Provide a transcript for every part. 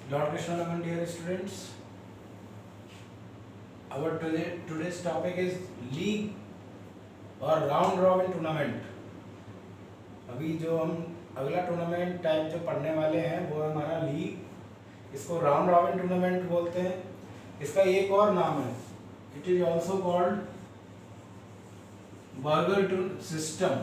Lord Krishna Raman, dear students, our today's topic is league और round robin tournament. अभी जो हम अगला टूर्नामेंट टाइप जो पढ़ने वाले हैं वो है हमारा लीग। इसको राउंड रॉबिन टूर्नामेंट बोलते हैं। इसका एक और नाम है, it is also called burger system.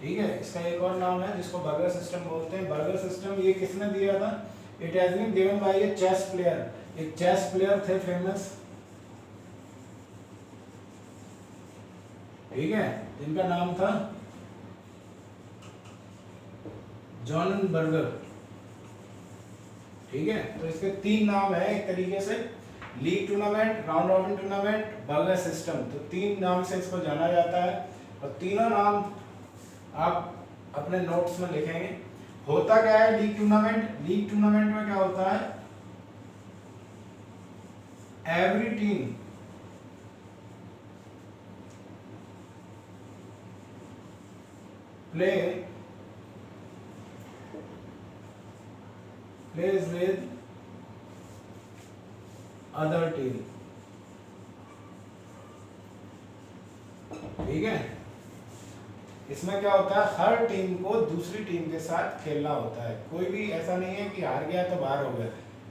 ठीक है, इसका एक और नाम है जिसको बर्गर सिस्टम बोलते हैं। बर्गर सिस्टम ये किसने दिया था? It has been given by a chess player. एक चेस प्लेयर थे फेमस, ठीक है, जिनका नाम था जॉन बर्गर। ठीक है, तो इसके तीन नाम है एक तरीके से, league tournament, round robin tournament, burger system. तो तीन नाम से इसको जाना जाता है और तीनों नाम आप अपने नोट्स में लिखेंगे। होता क्या है लीग टूर्नामेंट? लीग टूर्नामेंट में क्या होता है, every team plays with other team। ठीक है, इसमें क्या होता है, हर टीम को दूसरी टीम के साथ खेलना होता है। कोई भी ऐसा नहीं है कि हार गया तो बाहर हो गया।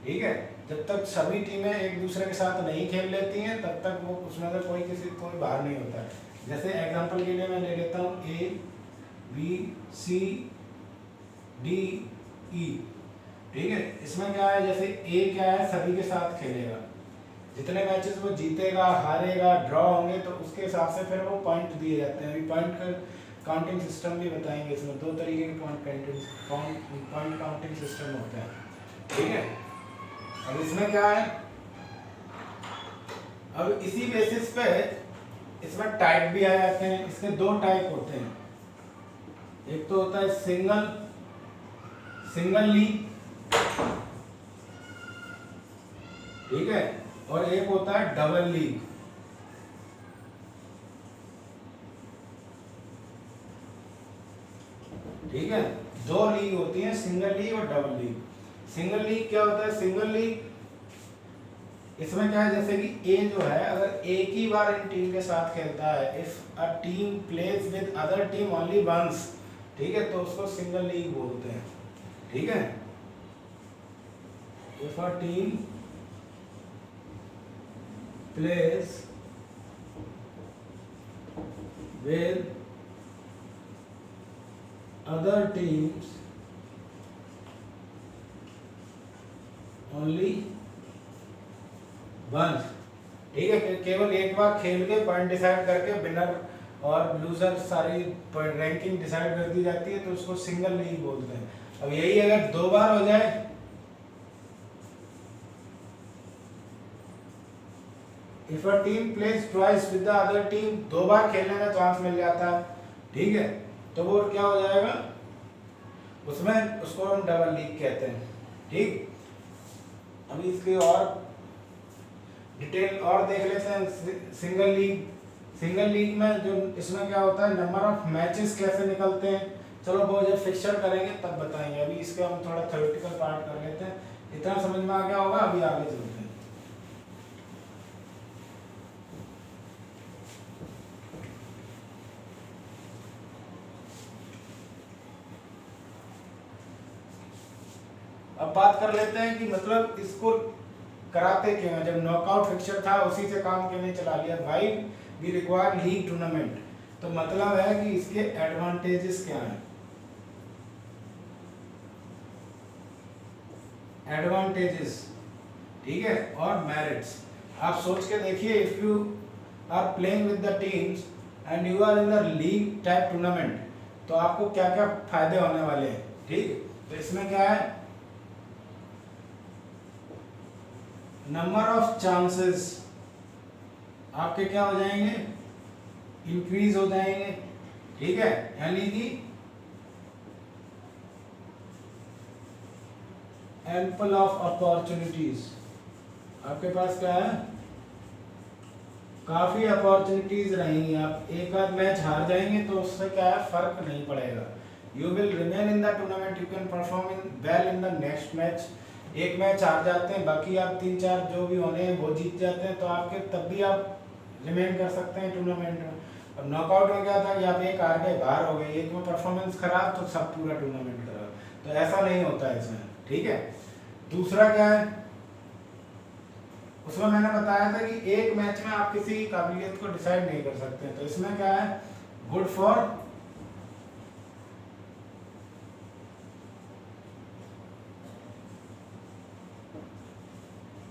ठीक है, जब तक सभी टीमें एक दूसरे के साथ नहीं खेल लेती हैं तब तक वो उसमें से कोई बाहर नहीं होता है। जैसे एग्जांपल के लिए मैं ले लेता हूँ A B C D E. ठीक है, इसमें क्या है, जैसे ए क्या है, सभी के साथ खेलेगा, जितने मैचेस वो जीतेगा, हारेगा, ड्रॉ होंगे तो उसके हिसाब से फिर वो पॉइंट दिए जाते हैं। अभी पॉइंट का काउंटिंग सिस्टम भी बताएंगे। इसमें दो तरीके के पॉइंट काउंटिंग सिस्टम होते हैं। ठीक है, अब इसमें क्या है, अब इसी बेसिस पे इसमें टाइप भी आ जाते हैं। इसके दो टाइप होते हैं, एक तो होता है सिंगल लीग, ठीक है, और एक होता है डबल लीग। ठीक है, दो लीग होती हैं, सिंगल लीग और डबल लीग। सिंगल लीग क्या होता है? सिंगल लीग इसमें क्या है, जैसे कि ए जो है अगर एक ही बार इन टीम के साथ खेलता है, if a team plays with other team only once, ठीक है, तो उसको सिंगल लीग बोलते हैं। ठीक है, if a team plays with other teams only once. ठीक है, केवल एक बार खेल के पॉइंट डिसाइड करके विनर और लूजर सारी रैंकिंग डिसाइड कर दी जाती है, तो उसको सिंगल लीग बोलते हैं। अब यही अगर दो बार हो जाए, if a team plays twice with the other team, दो बार खेलने का चांस मिल जाता है, ठीक है, तो वो क्या हो जाएगा, उसमें उसको हम डबल लीग कहते हैं। ठीक, अभी इसकी और डिटेल और देख लेते हैं। सिंगल लीग में जो इसमें क्या होता है, नंबर ऑफ मैचेस कैसे निकलते हैं, चलो वो जब फिक्सर करेंगे तब बताएंगे। अभी इसके हम थोड़ा थ्योरेटिकल पार्ट कर लेते हैं, इतना समझ में आ गया होगा। अभी आगे चलते हैं। अब बात कर लेते हैं कि मतलब इसको कराते क्यों हैं। जब नॉकआउट फिक्सर था उसी से काम क्यों नहीं चला लिया, why we require league tournament. तो मतलब है कि इसके एडवांटेजेस क्या हैं। एडवांटेजेस, ठीक है, और मेरिट्स। आप सोच के देखिए, if you are playing with the teams and you are in the league type tournament, तो आपको क्या क्या फायदे होने वाले हैं। ठीक, तो इसमें क्या है, नंबर ऑफ चांसेस आपके क्या हो जाएंगे, इंक्रीज हो जाएंगे। ठीक है, यानी कि एम्पल ऑफ अपॉर्चुनिटीज, आपके पास क्या है, काफी अपॉर्चुनिटीज रहेंगी। आप एक आध मैच हार जाएंगे तो उससे क्या है, फर्क नहीं पड़ेगा। You will remain in the tournament, you can perform in well in the next match. एक मैच हार जाते हैं, बाकी आप 3-4 जो भी होने हैं वो जीत जाते हैं, तो आपके तब भी आप रिमेन कर सकते हैं टूर्नामेंट में। अब नॉकआउट में क्या था कि आप एक हार गए, बाहर हो गए, एक में परफॉर्मेंस खराब तो सब पूरा टूर्नामेंट खराब, तो ऐसा नहीं होता है इसमें, ठीक है। दूसरा क्या है, उसमें मैंने बताया था कि एक मैच में आप किसी की काबिलियत को डिसाइड नहीं कर सकते, तो इसमें क्या है, गुड फॉर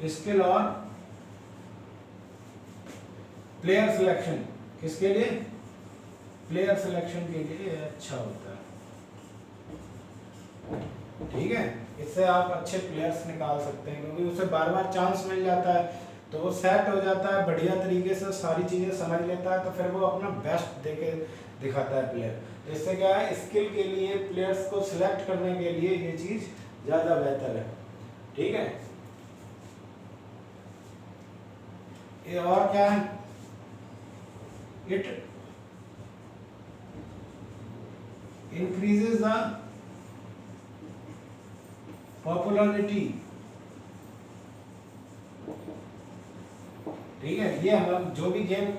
स्किल और प्लेयर सिलेक्शन, किसके लिए, प्लेयर सिलेक्शन के लिए अच्छा होता है, ठीक है। इससे आप अच्छे प्लेयर्स निकाल सकते हैं, क्योंकि उसे बार बार चांस मिल जाता है, तो वो सेट हो जाता है, बढ़िया तरीके से सारी चीज़ें समझ लेता है, तो फिर वो अपना बेस्ट देके दिखाता है प्लेयर। तो इससे क्या है, स्किल के लिए प्लेयर्स को सिलेक्ट करने के लिए ये चीज़ ज़्यादा बेहतर है, ठीक है। ये और क्या है, इट इंक्रीजेस द पॉपुलैरिटी, ठीक है। ये हम जो भी गेम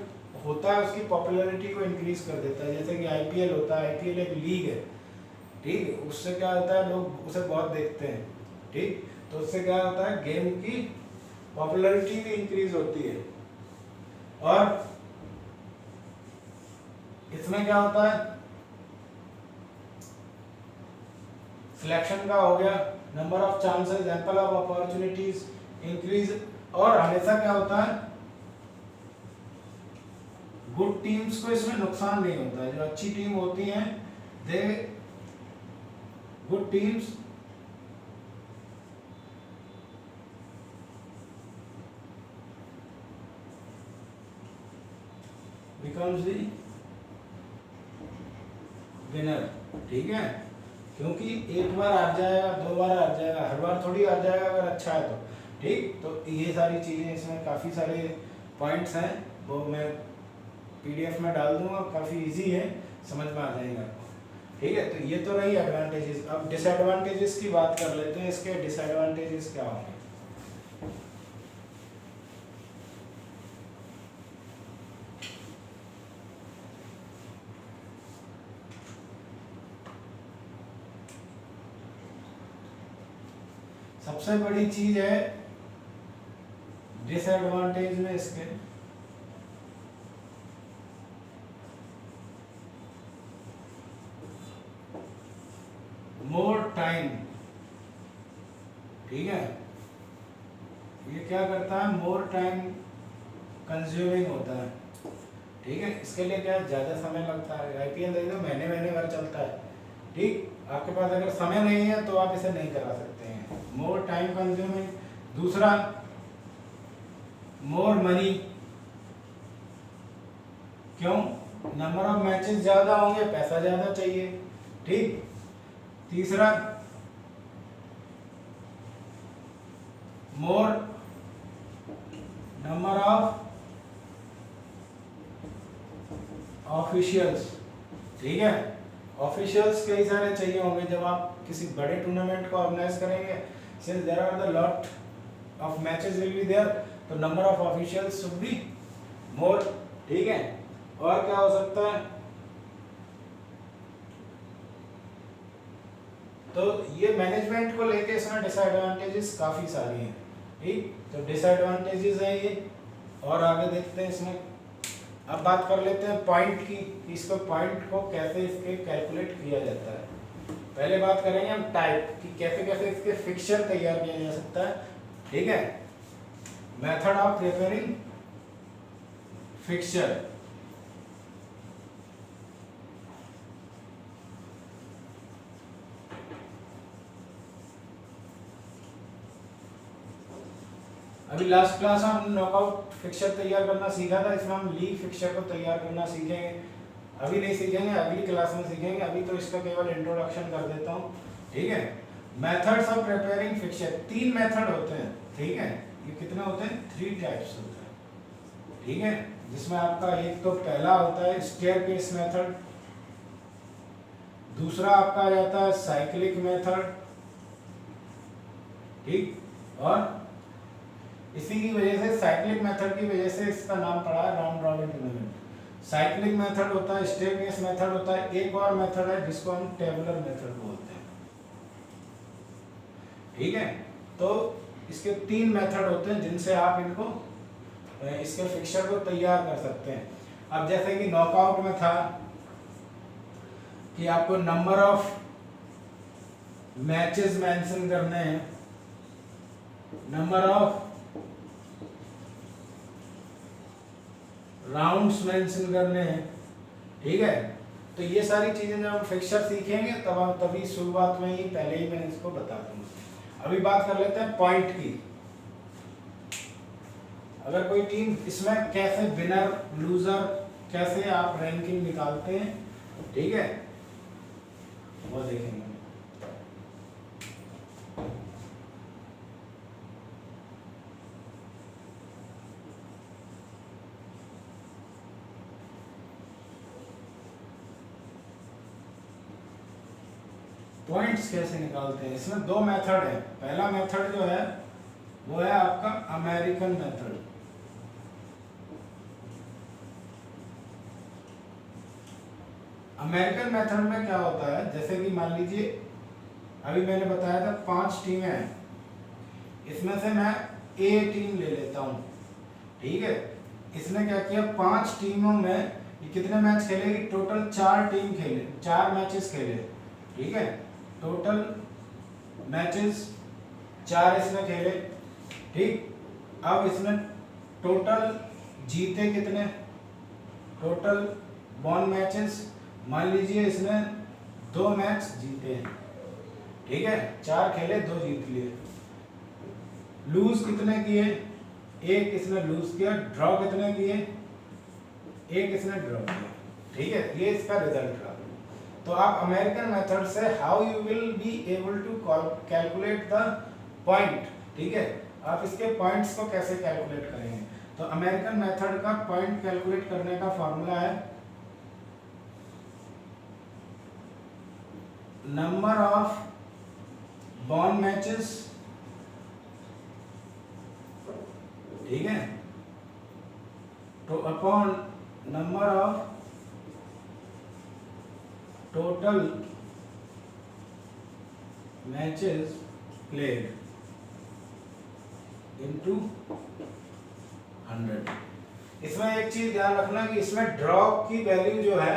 होता है उसकी पॉपुलैरिटी को इंक्रीज कर देता है, जैसे कि आईपीएल होता है, आईपीएल एक लीग है, ठीक है, उससे क्या होता है, लोग उसे बहुत देखते हैं, ठीक, तो उससे क्या होता है, गेम की पॉपुलैरिटी भी इंक्रीज होती है। और इसमें क्या होता है, सिलेक्शन का हो गया, number of chances, ample of opportunities increase, और हमेशा क्या होता है, गुड टीम्स को इसमें नुकसान नहीं होता है, जो अच्छी टीम होती हैं, they good teams becomes the winner, ठीक है, क्योंकि एक बार हार जाएगा, 2 बार हार जाएगा, हर बार थोड़ी हार जाएगा अगर अच्छा है तो, ठीक। तो ये सारी चीज़ें, इसमें काफ़ी सारे पॉइंट्स हैं, वो मैं पीडीएफ में डाल दूंगा, काफ़ी इजी है, समझ में आ जाएगा आपको, ठीक है। तो ये तो रही एडवांटेजेस। अब डिसएडवांटेजेस की बात कर लेते हैं, इसके डिसएडवांटेजेस क्या होंगे। सबसे बड़ी चीज है डिसएडवांटेज में इसके, मोर टाइम, ठीक है, ये क्या करता है, मोर टाइम कंज्यूमिंग होता है, ठीक है। इसके लिए क्या ज़्यादा समय लगता है, आईपीएल देख लो महीने महीने भर चलता है, ठीक। आपके पास अगर समय नहीं है तो आप इसे नहीं करा सकते हैं, मोर टाइम कंज्यूमिंग। दूसरा, मोर मनी, क्यों, नंबर ऑफ मैचेस ज़्यादा होंगे, पैसा ज़्यादा चाहिए, ठीक। तीसरा, मोर नंबर ऑफ ऑफिशियल्स, ठीक है, ऑफिशियल्स कई सारे चाहिए होंगे जब आप किसी बड़े टूर्नामेंट को ऑर्गेनाइज करेंगे, since there are the lot of matches will be there, तो number of officials should be more, ठीक है। और क्या हो सकता है, तो ये मैनेजमेंट को लेके इसमें डिसएडवांटेजेस काफ़ी सारी हैं, ठीक। तो डिसएडवांटेजेस हैं ये, और आगे देखते हैं इसमें। अब बात कर लेते हैं पॉइंट की, इसको पॉइंट को कैसे इसके कैलकुलेट किया जाता है। पहले बात करेंगे हम टाइप की, कैसे कैसे इसके फिक्सचर तैयार किया जा सकता है, ठीक है। मेथड ऑफ प्रिपेयरिंग फिक्सचर, अभी लास्ट क्लास हम नॉकआउट फिक्सचर तैयार करना सीखा था, इसमें हम लीग फिक्सचर को तैयार करना सीखेंगे, अभी नहीं सीखेंगे, अगली क्लास में सीखेंगे, अभी तो इसका केवल इंट्रोडक्शन कर देता हूँ, ठीक है। Methods of preparing fixture, 3 method होते हैं, ठीक है। ये कितने होते हैं, 3 टाइप्स होते हैं, ठीक है, जिसमें आपका एक तो पहला होता है स्टेयरकेस मेथड, दूसरा आपका आ जाता है साइक्लिक मेथड, ठीक। और इसी की वजह से, साइक्लिक मेथड की वजह से इसका नाम पड़ा है round robin tournament. Cyclic method होता है, स्टेप बेस मेथड होता है, एक और मेथड है जिसको हम टेबुलर मेथड बोलते हैं, ठीक है। तो इसके 3 मेथड होते हैं जिनसे आप इनको इसके फिक्सचर को तैयार कर सकते हैं। अब जैसे कि नॉकआउट में था कि आपको नंबर ऑफ मैचेस मेंशन करने हैं, नंबर ऑफ राउंड्स मेंशन करने हैं, ठीक है। तो ये सारी चीजें जब हम फिक्सचर सीखेंगे तब हम तभी शुरुआत में ही पहले ही मैं इसको बता दूंगा। अभी बात कर लेते हैं पॉइंट की। अगर कोई टीम, इसमें कैसे विनर लूजर कैसे आप रैंकिंग निकालते हैं, ठीक है, वो देखेंगे। पॉइंट्स कैसे निकालते हैं, इसमें 2 मेथड है। पहला मेथड जो है वो है आपका अमेरिकन मेथड। अमेरिकन मेथड में क्या होता है, जैसे कि मान लीजिए अभी मैंने बताया था 5 टीमें हैं, इसमें से मैं ए टीम ले लेता हूं, ठीक है। इसने क्या किया, 5 टीमों में ये कितने मैच खेलेगी, टोटल 4 टीम खेले, 4 मैचेस खेले, ठीक है। टोटल मैचेस 4 इसने खेले, ठीक। अब इसने टोटल जीते कितने, टोटल वन मैचेस, मान लीजिए इसने 2 मैच जीते हैं, ठीक है, 4 खेले 2 जीत लिए। लूज कितने किए, 1 इसने लूज किया। ड्रॉ कितने किए, 1 इसने ड्रॉ किया, ठीक है। ये इसका रिजल्ट रहा। तो आप अमेरिकन मेथड से how you will be able to calculate the point, ठीक है, आप इसके पॉइंट्स को कैसे कैलकुलेट करेंगे। तो अमेरिकन मेथड का पॉइंट कैलकुलेट करने का फॉर्मूला है नंबर ऑफ बॉन मैचेस, ठीक है, तो upon number of total matches played into 100। इसमें एक चीज ध्यान रखना कि इसमें ड्रॉ की वैल्यू जो है,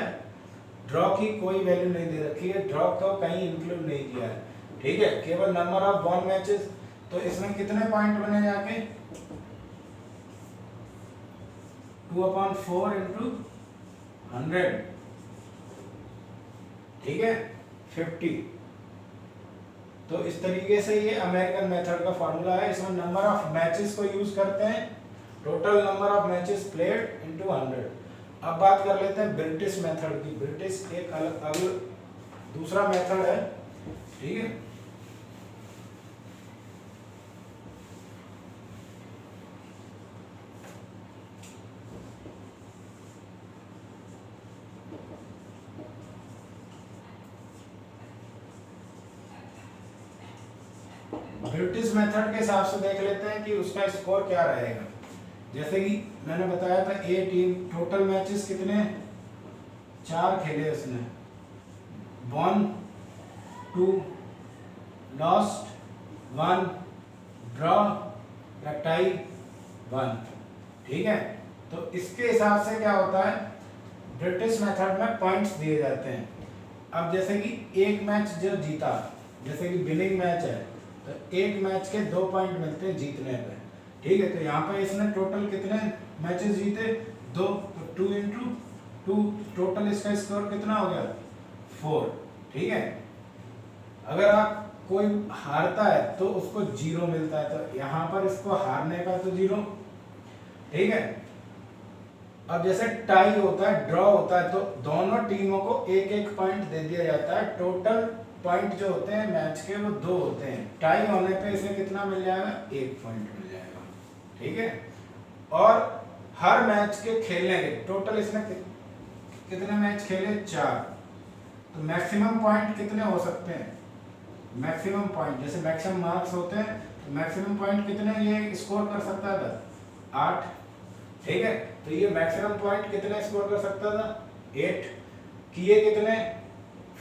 ड्रॉ की कोई वैल्यू नहीं दे रखी है, ड्रॉ को कहीं इंक्लूड नहीं किया है, ठीक है, केवल नंबर ऑफ वन मैचेस। तो इसमें कितने पॉइंट बने जाके, 2/4 इंटू 100, ठीक है, 50। तो इस तरीके से ये अमेरिकन मेथड का फॉर्मूला है। इसमें नंबर ऑफ मैचेस को यूज करते हैं, total number of matches played into 100। अब बात कर लेते हैं ब्रिटिश मेथड की। ब्रिटिश एक अलग दूसरा मेथड है, ठीक है। ब्रिटिश मेथड के हिसाब से देख लेते हैं कि उसका स्कोर क्या रहेगा। जैसे कि मैंने बताया था ए टीम, टोटल मैचेस कितने, 4 खेले उसने, 1 2 लॉस्ट 1 ड्रॉ टाई 1, ठीक है। तो इसके हिसाब से क्या होता है, ब्रिटिश मेथड में पॉइंट्स दिए जाते हैं। अब जैसे कि एक मैच जो जीता, जैसे कि विनिंग मैच है, तो एक मैच के 2 पॉइंट मिलते हैं जीतने पे, ठीक है। तो यहाँ पे इसने टोटल कितने मैचेस जीते, 2, तो 2 इंटू 2, टोटल इसका स्कोर कितना हो गया, 4, ठीक है। अगर आप कोई हारता है तो उसको 0 मिलता है, तो यहाँ पर इसको हारने का तो 0, ठीक है। अब जैसे टाई होता है, ड्रॉ होता है, तो दोनों टीमों को 1-1 पॉइंट दे दिया जाता है। टोटल पॉइंट जो होते हैं मैच के वो 2 होते हैं। टाई होने पे इसे कितना मिल जाएगा, 1 पॉइंट मिल जाएगा, ठीक है। और हर मैच के खेलने के टोटल इसने कितने मैच खेले, 4, तो मैक्सिमम पॉइंट कितने हो सकते हैं? मैक्सिमम पॉइंट जैसे मैक्सिमम मार्क्स होते हैं, तो मैक्सिमम पॉइंट कितने ये स्कोर कर सकता था? 8। ठीक है, तो ये मैक्सिमम पॉइंट कितने स्कोर कर सकता था? 8। किए कितने?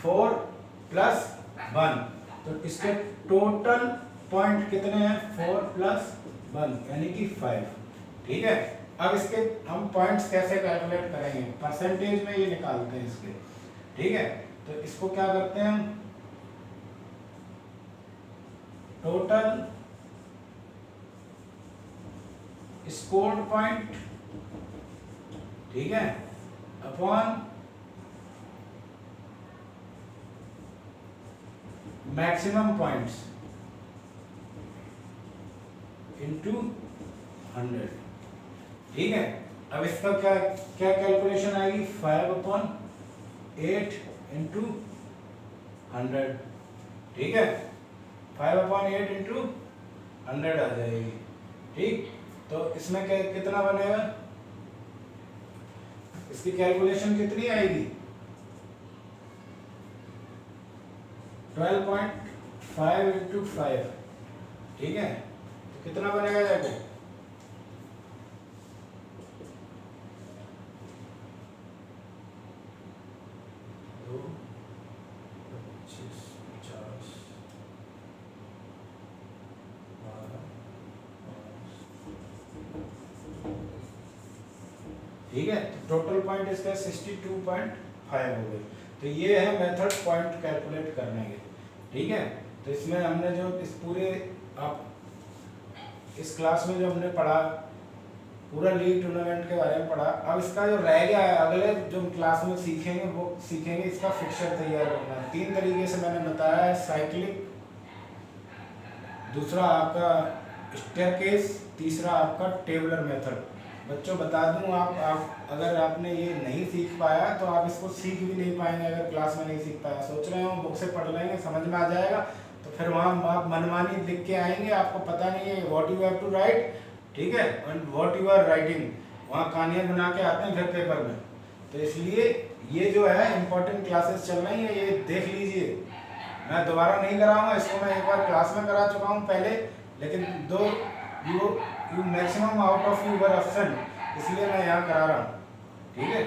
4 प्लस 1, तो इसके टोटल पॉइंट कितने हैं? 4 प्लस 1 यानी कि 5। ठीक है, अब इसके हम पॉइंट्स कैसे कैलकुलेट करेंगे? परसेंटेज में ये निकालते हैं इसके। ठीक है, तो इसको क्या करते हैं हम? टोटल स्कोर्ड पॉइंट, ठीक है, अपॉन मैक्सिमम पॉइंट्स इनटू 100। ठीक है, अब इसका क्या क्या कैलकुलेशन आएगी? 5/8 इंटू 100। ठीक है, 5/8 इंटू 100 आ जाएगी। ठीक, तो इसमें क्या कितना बनेगा? इसकी कैलकुलेशन कितनी आएगी? 12.5 इंटू 5। ठीक है, तो कितना बनेगा जाके? 2, 25, 50, 12, 5। ठीक है, तो टोटल पॉइंट इसका 62.5 हो गए। तो ये है मेथड पॉइंट कैलकुलेट करने के। ठीक है, तो इसमें हमने जो इस पूरे आप इस क्लास में जो हमने पढ़ा, पूरा लीग टूर्नामेंट के बारे में पढ़ा। अब इसका जो रह गया है, अगले जो क्लास में सीखेंगे वो सीखेंगे इसका फिक्सर तैयार करना। 3 तरीके से मैंने बताया है, साइक्लिक, दूसरा आपका स्टेयरकेस, तीसरा आपका टेबुलर मेथड। बच्चों बता दूं, आप अगर आपने ये नहीं सीख पाया तो आप इसको सीख भी नहीं पाएंगे। अगर क्लास में नहीं सीख पाया, सोच रहे हो बुक से पढ़ लेंगे, समझ में आ जाएगा, तो फिर वहाँ आप मनमानी लिख के आएंगे, आपको पता नहीं है what you have to write. ठीक है, and what you are writing, वहाँ कहानियाँ बना के आते हैं फिर पेपर में। तो इसलिए ये जो है इम्पोर्टेंट क्लासेस चल रही है, ये देख लीजिए। मैं दोबारा नहीं कराऊंगा इसको, मैं एक बार क्लास में करा चुका हूँ पहले, लेकिन दो you maximum out of you were option, इसलिए मैं यहाँ करा रहा हूँ। ठीक है।